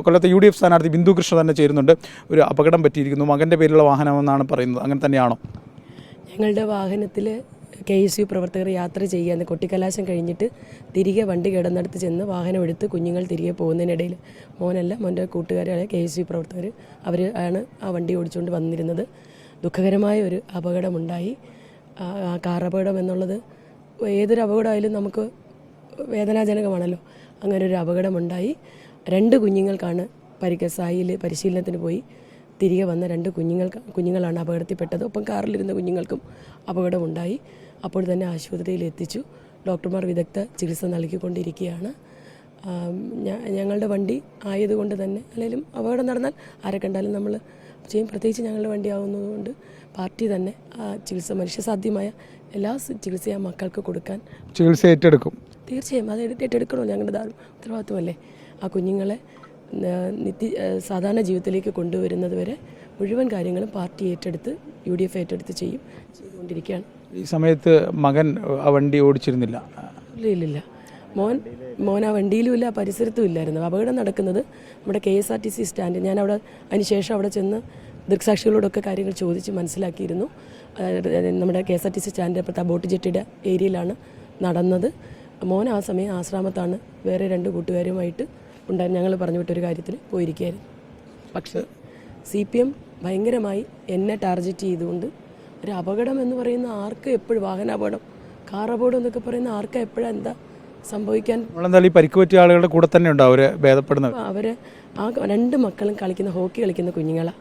കൊല്ലത്തെ UDF സ്ഥാനാർത്ഥി ബിന്ദു കൃഷ്ണ തന്നെ ചേരുന്നുണ്ട്. ഒരു അപകടം പറ്റിയിരിക്കുന്നു, മകൻ്റെ പേരിലുള്ള വാഹനമെന്നാണ് പറയുന്നത്, അങ്ങനെ തന്നെയാണോ? ഞങ്ങളുടെ വാഹനത്തിൽ KSU പ്രവർത്തകർ യാത്ര ചെയ്യാൻ കൊട്ടിക്കലാശം കഴിഞ്ഞിട്ട് തിരികെ വണ്ടി കിടന്നിടത്ത് ചെന്ന് വാഹനം എടുത്ത് കുഞ്ഞുങ്ങൾ തിരികെ പോകുന്നതിനിടയിൽ മോനല്ല മോൻ്റെ കൂട്ടുകാരായ KSU പ്രവർത്തകർ അവർ ആണ് ആ വണ്ടി ഓടിച്ചുകൊണ്ട് വന്നിരുന്നത്. ദുഃഖകരമായ ഒരു അപകടമുണ്ടായി. ആ കാർ അപകടം എന്നുള്ളത് ഏതൊരു അപകടമായാലും നമുക്ക് വേദനാജനകമാണല്ലോ. അങ്ങനെ ഒരു അപകടമുണ്ടായി. 2 കുഞ്ഞുങ്ങൾക്കാണ് സായിൽ പരിശീലനത്തിന് പോയി തിരികെ വന്ന 2 കുഞ്ഞുങ്ങളാണ് അപകടത്തിൽപ്പെട്ടത്. ഒപ്പം കാറിലിരുന്ന കുഞ്ഞുങ്ങൾക്കും അപകടമുണ്ടായി. അപ്പോൾ തന്നെ ആശുപത്രിയിൽ എത്തിച്ചു. ഡോക്ടർമാർ വിദഗ്ധ ചികിത്സ നൽകിക്കൊണ്ടിരിക്കുകയാണ്. ഞങ്ങളുടെ വണ്ടി ആയതുകൊണ്ട് തന്നെ അല്ലെങ്കിലും അപകടം നടന്നാൽ ആരെ കണ്ടാലും നമ്മൾ ചെയ്യും. പ്രത്യേകിച്ച് ഞങ്ങളുടെ വണ്ടി ആവുന്നതുകൊണ്ട് പാർട്ടി തന്നെ ചികിത്സ മനുഷ്യസാധ്യമായ എല്ലാ ചികിത്സയും ആ മക്കൾക്ക് കൊടുക്കാൻ ചികിത്സ ഏറ്റെടുക്കും. തീർച്ചയായും അത് ഏറ്റെടുക്കണോ, ഞങ്ങളുടെ ഉത്തരവാദിത്വമല്ലേ. ആ കുഞ്ഞുങ്ങളെ സാധാരണ ജീവിതത്തിലേക്ക് കൊണ്ടുവരുന്നത് വരെ മുഴുവൻ കാര്യങ്ങളും പാർട്ടി ഏറ്റെടുത്ത് UDF ഏറ്റെടുത്ത് ചെയ്തുകൊണ്ടിരിക്കുകയാണ്. ഈ സമയത്ത് മകൻ ആ വണ്ടി ഓടിച്ചിരുന്നില്ല? ഇല്ല, മോൻ ആ വണ്ടിയിലും ഇല്ല, പരിസരത്തും ഇല്ലായിരുന്നു. അപകടം നടക്കുന്നത് നമ്മുടെ KSRTC സ്റ്റാൻഡ്. ഞാൻ അതിനുശേഷം അവിടെ ചെന്ന് ദൃക്സാക്ഷികളോടൊക്കെ കാര്യങ്ങൾ ചോദിച്ച് മനസ്സിലാക്കിയിരുന്നു. നമ്മുടെ KSRTC സ്റ്റാൻഡ് അപ്പുറത്ത് ബോട്ട് ജെട്ടിയുടെ ഏരിയയിലാണ് നടന്നത്. മോൻ ആ സമയം ആശ്രാമത്താണ് വേറെ 2 കൂട്ടുകാരുമായിട്ട് ഉണ്ടായിരുന്നു. ഞങ്ങൾ പറഞ്ഞു വിട്ടൊരു കാര്യത്തിൽ പോയിരിക്കുകയായിരുന്നു. പക്ഷേ CPM ഭയങ്കരമായി എന്നെ ടാർഗറ്റ് ചെയ്തുകൊണ്ട് ഒരു അപകടം എന്ന് പറയുന്ന ആർക്ക് എപ്പോഴും വാഹനാപകടം, കാർ അപകടം എന്നൊക്കെ പറയുന്ന ആർക്ക് എപ്പോഴാണ് എന്താ സംഭവിക്കാൻ. ഈ പരിക്ക് പറ്റിയ ആളുകളുടെ കൂടെ തന്നെ ഉണ്ടാവും അവർ ഭേദപ്പെടുന്നത്. അവരെ ആ 2 മക്കളും ഹോക്കി കളിക്കുന്ന കുഞ്ഞുങ്ങളാണ്.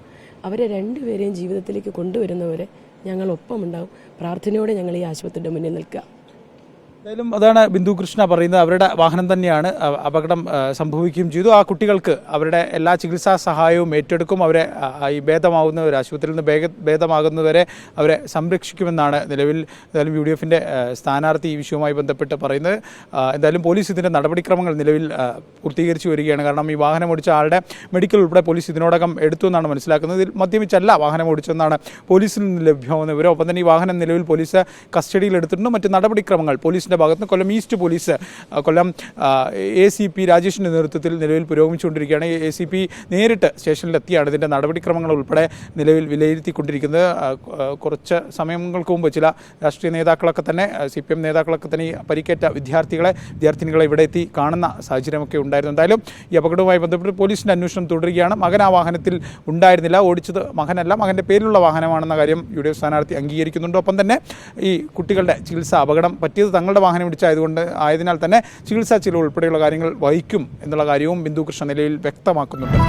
അവരെ 2 പേരെയും ജീവിതത്തിലേക്ക് കൊണ്ടുവരുന്നവരെ ഞങ്ങൾ ഒപ്പമുണ്ടാവും. പ്രാർത്ഥനയോടെ ഞങ്ങൾ ഈ ആശുപത്രിയുടെ മുന്നിൽ നിൽക്കുക. എന്തായാലും അതാണ് ബിന്ദു കൃഷ്ണ പറയുന്നത്. അവരുടെ വാഹനം തന്നെയാണ് അപകടം സംഭവിക്കുകയും ചെയ്തു. ആ കുട്ടികൾക്ക് അവരുടെ എല്ലാ ചികിത്സാ സഹായവും ഏറ്റെടുക്കും. അവരെ ഈ ഭേദമാകുന്നവർ ആശുപത്രിയിൽ നിന്ന് ഭേദമാകുന്നവരെ അവരെ സംരക്ഷിക്കുമെന്നാണ് നിലവിൽ എന്തായാലും UDFൻ്റെ സ്ഥാനാർത്ഥി ഈ വിഷയവുമായി ബന്ധപ്പെട്ട് പറയുന്നത്. എന്തായാലും പോലീസ് ഇതിൻ്റെ നടപടിക്രമങ്ങൾ നിലവിൽ പൂർത്തീകരിച്ചു വരികയാണ്. കാരണം ഈ വാഹനം ഓടിച്ച ആളുടെ മെഡിക്കൽ ഉൾപ്പെടെ പോലീസ് ഇതിനോടകം എടുത്തു എന്നാണ് മനസ്സിലാക്കുന്നത്. ഇതിൽ മദ്യപിച്ചല്ല വാഹനം ഓടിച്ചതെന്നാണ് പോലീസിൽ നിന്ന് ലഭ്യമാകുന്ന വിവരം. ഒപ്പം തന്നെ ഈ വാഹനം നിലവിൽ പോലീസ് കസ്റ്റഡിയിൽ എടുത്തിട്ടുണ്ട്. മറ്റ് നടപടിക്രമങ്ങൾ പോലീസിൻ്റെ ഭാഗത്ത് കൊല്ലം ഈസ്റ്റ് പോലീസ്, കൊല്ലം ACP രാജേഷിൻ്റെ നേതൃത്വത്തിൽ നിലവിൽ പുരോഗമിച്ചുകൊണ്ടിരിക്കുകയാണ്. ACP നേരിട്ട് സ്റ്റേഷനിലെത്തിയാണ് ഇതിൻ്റെ നടപടിക്രമങ്ങൾ ഉൾപ്പെടെ നിലവിൽ വിലയിരുത്തിക്കൊണ്ടിരിക്കുന്നത്. കുറച്ച് സമയങ്ങൾക്ക് മുമ്പ് ചില രാഷ്ട്രീയ നേതാക്കളൊക്കെ തന്നെ CPM നേതാക്കളൊക്കെ തന്നെ ഈ പരിക്കേറ്റ വിദ്യാർത്ഥിനികളെ ഇവിടെ എത്തി കാണുന്ന സാഹചര്യമൊക്കെ ഉണ്ടായിരുന്നു. എന്തായാലും ഈ അപകടവുമായി ബന്ധപ്പെട്ട് പോലീസിൻ്റെ അന്വേഷണം തുടരുകയാണ്. മകൻ ആ വാഹനത്തിൽ ഉണ്ടായിരുന്നില്ല, ഓടിച്ചത് മകനല്ല, മകൻ്റെ പേരിലുള്ള വാഹനമാണെന്ന കാര്യം UDF സ്ഥാനാർത്ഥി അംഗീകരിക്കുന്നുണ്ട്. ഒപ്പം തന്നെ ഈ കുട്ടികളുടെ ചികിത്സ അപകടം പറ്റിയത് തങ്ങളുടെ വാഹനം ആയതിനാൽ തന്നെ ചികിത്സാ ചിലവ് ഉൾപ്പെടെയുള്ള കാര്യങ്ങൾ വഹിക്കും എന്നുള്ള കാര്യവും ബിന്ദു കൃഷ്ണ നിലയിൽ വ്യക്തമാക്കുന്നുണ്ട്.